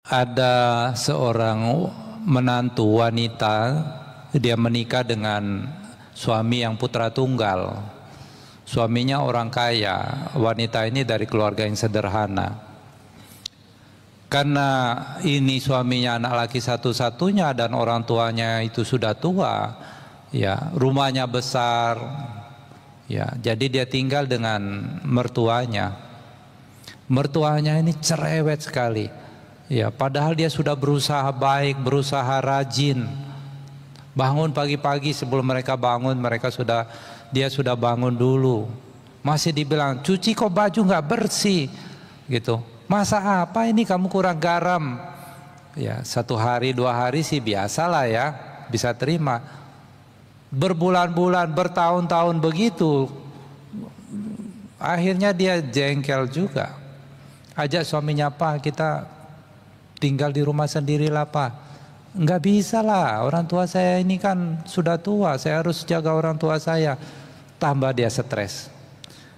Ada seorang menantu wanita, dia menikah dengan suami yang putra tunggal. Suaminya orang kaya, wanita ini dari keluarga yang sederhana. Karena ini suaminya anak laki satu-satunya dan orang tuanya itu sudah tua, ya rumahnya besar, ya jadi dia tinggal dengan mertuanya. Mertuanya ini cerewet sekali. Ya, padahal dia sudah berusaha baik, berusaha rajin. Bangun pagi-pagi sebelum mereka bangun, dia sudah bangun dulu. Masih dibilang, cuci kok baju nggak bersih, gitu. Masa apa ini kamu kurang garam? Ya, 1 hari 2 hari sih biasalah ya, bisa terima. Berbulan-bulan, bertahun-tahun begitu, akhirnya dia jengkel juga. Ajak suaminya, Pak, kita tinggal di rumah sendirilah, Pak. Enggak bisa lah, orang tua saya ini kan sudah tua, saya harus jaga orang tua saya. Tambah dia stres.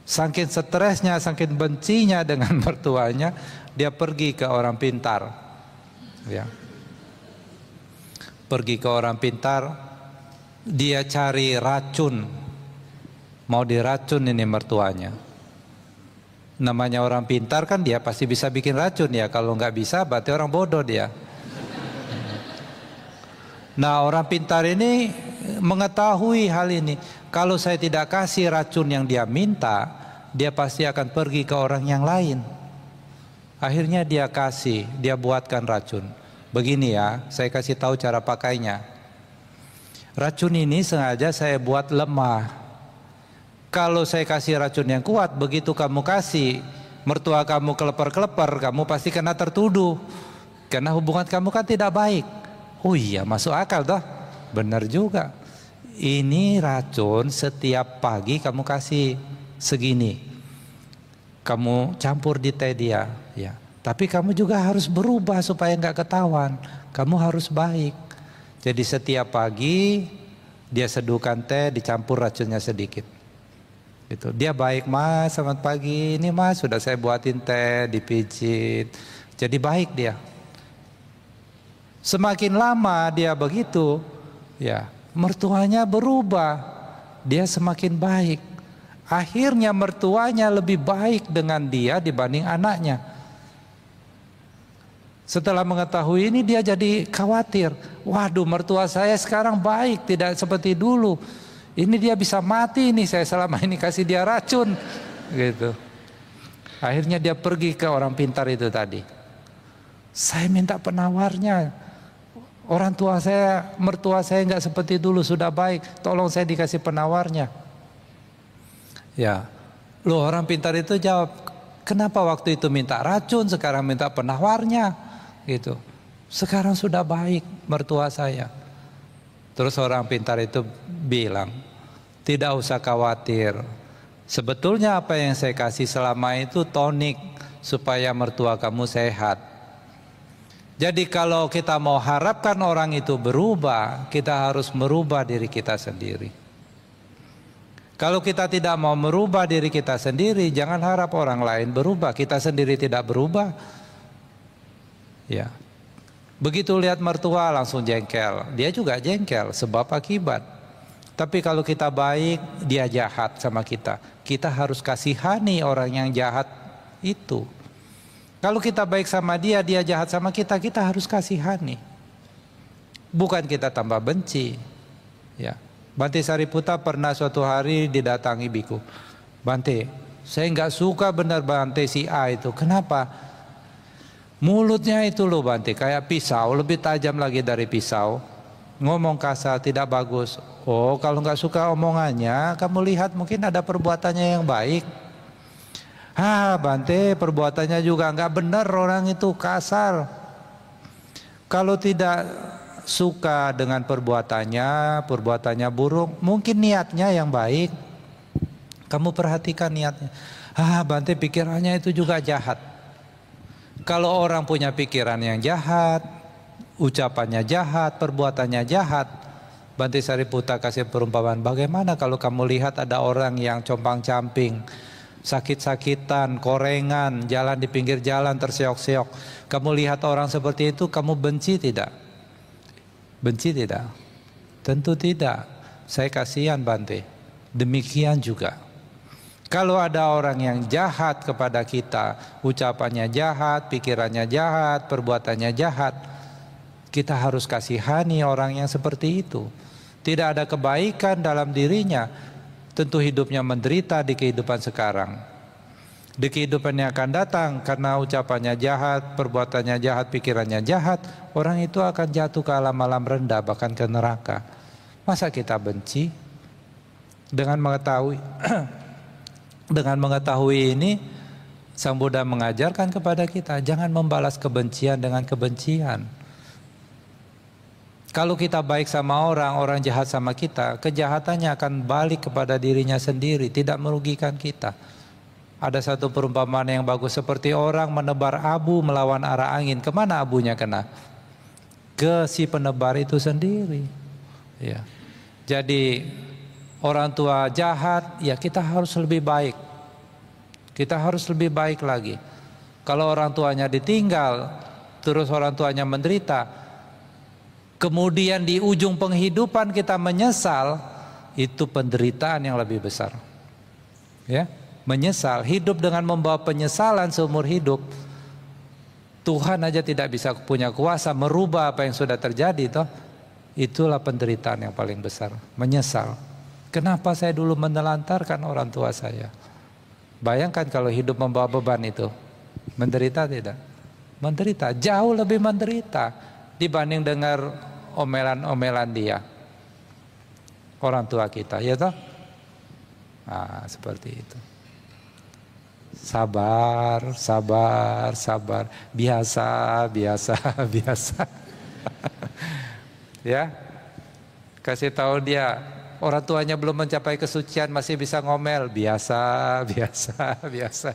Saking stresnya, saking bencinya dengan mertuanya, dia pergi ke orang pintar. Ya. Pergi ke orang pintar, dia cari racun. Mau diracun ini mertuanya. Namanya orang pintar kan dia pasti bisa bikin racun ya. Kalau nggak bisa berarti orang bodoh dia. Nah, orang pintar ini mengetahui hal ini. Kalau saya tidak kasih racun yang dia minta, dia pasti akan pergi ke orang yang lain. Akhirnya dia buatkan racun. Begini ya, saya kasih tahu cara pakainya. Racun ini sengaja saya buat lemah. Kalau saya kasih racun yang kuat, begitu kamu kasih, mertua kamu kelepar-kelepar, kamu pasti kena tertuduh. Karena hubungan kamu kan tidak baik. Oh iya, masuk akal toh. Benar juga. Ini racun setiap pagi kamu kasih segini. Kamu campur di teh dia, ya. Tapi kamu juga harus berubah supaya nggak ketahuan. Kamu harus baik. Jadi setiap pagi dia seduhkan teh, dicampur racunnya sedikit. Gitu. Dia baik, Mas, selamat pagi, ini Mas sudah saya buatin teh, dipijit. Jadi baik dia. Semakin lama dia begitu, ya mertuanya berubah, dia semakin baik. Akhirnya mertuanya lebih baik dengan dia dibanding anaknya. Setelah mengetahui ini dia jadi khawatir. Waduh, mertua saya sekarang baik, tidak seperti dulu. Ini dia bisa mati nih, saya selama ini kasih dia racun, gitu. Akhirnya dia pergi ke orang pintar itu tadi. Saya minta penawarnya. Orang tua saya, mertua saya nggak seperti dulu, sudah baik. Tolong saya dikasih penawarnya. Ya, loh orang pintar itu jawab, kenapa waktu itu minta racun, sekarang minta penawarnya, gitu. Sekarang sudah baik mertua saya. Terus orang pintar itu bilang, tidak usah khawatir. Sebetulnya apa yang saya kasih selama itu tonik supaya mertua kamu sehat. Jadi kalau kita mau harapkan orang itu berubah, kita harus merubah diri kita sendiri. Kalau kita tidak mau merubah diri kita sendiri, jangan harap orang lain berubah. Kita sendiri tidak berubah. Ya. Begitu lihat mertua langsung jengkel. Dia juga jengkel sebab akibat. Tapi kalau kita baik, dia jahat sama kita. Kita harus kasihani orang yang jahat itu. Kalau kita baik sama dia, dia jahat sama kita, kita harus kasihani. Bukan kita tambah benci. Ya. Bante Sariputa pernah suatu hari didatangi biku. Bante, saya nggak suka benar Bante si A itu. Kenapa? Mulutnya itu loh Bante, kayak pisau, lebih tajam lagi dari pisau. Ngomong kasar, tidak bagus. Oh, kalau nggak suka omongannya, kamu lihat mungkin ada perbuatannya yang baik. Bante, perbuatannya juga nggak benar, orang itu kasar. Kalau tidak suka dengan perbuatannya buruk, mungkin niatnya yang baik. Kamu perhatikan niatnya. Bante, pikirannya itu juga jahat. Kalau orang punya pikiran yang jahat, ucapannya jahat, perbuatannya jahat, Bante Sariputa kasih perumpamaan, bagaimana kalau kamu lihat ada orang yang compang-camping, sakit-sakitan, korengan, jalan di pinggir jalan terseok-seok. Kamu lihat orang seperti itu, kamu benci tidak? Benci tidak? Tentu tidak. Saya kasihan Bante. Demikian juga. Kalau ada orang yang jahat kepada kita, ucapannya jahat, pikirannya jahat, perbuatannya jahat, kita harus kasihani orang yang seperti itu. Tidak ada kebaikan dalam dirinya, tentu hidupnya menderita di kehidupan sekarang. Di kehidupan yang akan datang, karena ucapannya jahat, perbuatannya jahat, pikirannya jahat, orang itu akan jatuh ke alam-alam rendah, bahkan ke neraka. Masa kita benci? Dengan mengetahui ini, Sang Buddha mengajarkan kepada kita, jangan membalas kebencian dengan kebencian. Kalau kita baik sama orang, orang jahat sama kita, kejahatannya akan balik kepada dirinya sendiri, tidak merugikan kita. Ada satu perumpamaan yang bagus, seperti orang menebar abu melawan arah angin. Kemana abunya kena? Ke si penebar itu sendiri. Ya. Jadi orang tua jahat, ya kita harus lebih baik. Kita harus lebih baik lagi. Kalau orang tuanya ditinggal, terus orang tuanya menderita, kemudian di ujung penghidupan kita menyesal, itu penderitaan yang lebih besar. Ya, menyesal, hidup dengan membawa penyesalan seumur hidup. Tuhan aja tidak bisa punya kuasa merubah apa yang sudah terjadi, toh. Itulah penderitaan yang paling besar, menyesal. Kenapa saya dulu menelantarkan orang tua saya? Bayangkan kalau hidup membawa beban itu, menderita tidak? Menderita, jauh lebih menderita dibanding dengar omelan-omelan dia, orang tua kita, ya toh? Nah, seperti itu. Sabar, sabar, sabar, biasa, biasa, biasa. Ya, kasih tahu dia. Orang tuanya belum mencapai kesucian masih bisa ngomel, biasa, biasa, biasa.